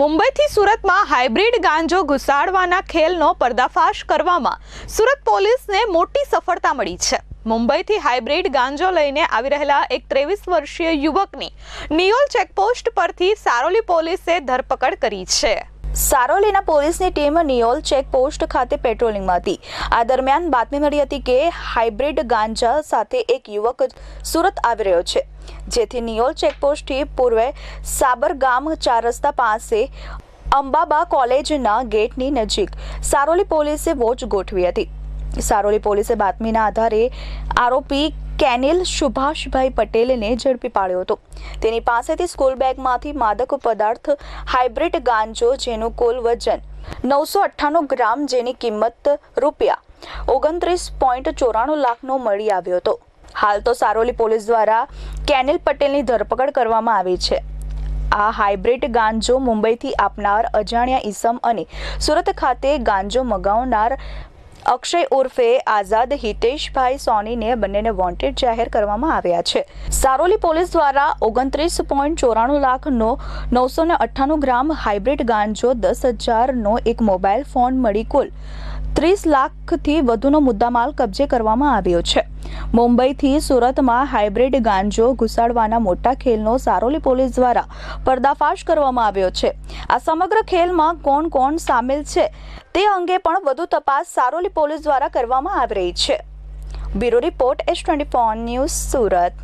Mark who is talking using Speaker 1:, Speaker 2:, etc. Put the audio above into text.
Speaker 1: મુંબઈથી સુરતમાં હાઇબ્રિડ ગાંજો ઘુસાડવાના ખેલનો પર્દાફાશ કરવામાં સુરત પોલીસને મોટી સફળતા મળી છે। મુંબઈથી હાઇબ્રિડ ગાંજો લઈને આવી રહેલા એક 23 વર્ષીય યુવકની નિયોલ ચેકપોસ્ટ પરથી સારોલી પોલીસે ધરપકડ કરી છે।
Speaker 2: સારોલીના પોલીસની ટીમ નિયોલ ચેકપોસ્ટ ખાતે પેટ્રોલિંગમાં હતી। આ દરમિયાન બાતમી મળી હતી કે હાઇબ્રિડ ગાંજા સાથે એક યુવક સુરત આવી રહ્યો છે, જેથી નિયોલ ચેકપોસ્ટથી પૂર્વે સાબરગામ 4 રસ્તા પાસે અંબાબા કોલેજના ગેટની નજીક સારોલી પોલીસે વોચ ગોઠવી હતી। સારોલી પોલીસે બાતમીના આધારે આરોપી કેનિલ સુભાષભાઈ પટેલને ઝડપી પાડ્યો હતો। તેની પાસેથી સ્કૂલ બેગમાંથી માદક પદાર્થ હાઇબ્રિડ ગાંજો જેનું કુલ વજન 998 ગ્રામ જેની કિંમત ₹29.94 લાખનો મળી આવ્યો હતો। હાલ તો સારોલી પોલીસ દ્વારા કેનિલ પટેલની ધરપકડ કરવામાં આવી છે। આ હાઇબ્રિડ ગાંજો મુંબઈથી આપનાર અજાણ્યા ઈસમ અને સુરત ખાતે ગાંજો મગાવનાર અક્ષય ઉર્ફે આઝાદ હિતેશભાઈ સોનીને બંનેને વોન્ટેડ જાહેર કરવામાં આવ્યા છે। સારોલી પોલીસ દ્વારા 29.94 લાખનો 998 ગ્રામ હાઇબ્રિડ ગાંજો 10,000નો એક મોબાઈલ ફોન મળી કુલ 30 લાખથી વધુનો મુદ્દામાલ કબજે કરવામાં આવ્યો છે। મુંબઈથી સુરતમાં હાઇબ્રિડ ગાંજો ઘુસાડવાના મોટા ખેલનો સારોલી પોલીસ દ્વારા પર્દાફાશ કરવામાં આવ્યો છે। આ સમગ્ર ખેલમાં કોણ સામેલ છે તે અંગે પણ વધુ તપાસ સારોલી પોલીસ દ્વારા કરવામાં આવી રહી છે। Bureau report S24 news Surat.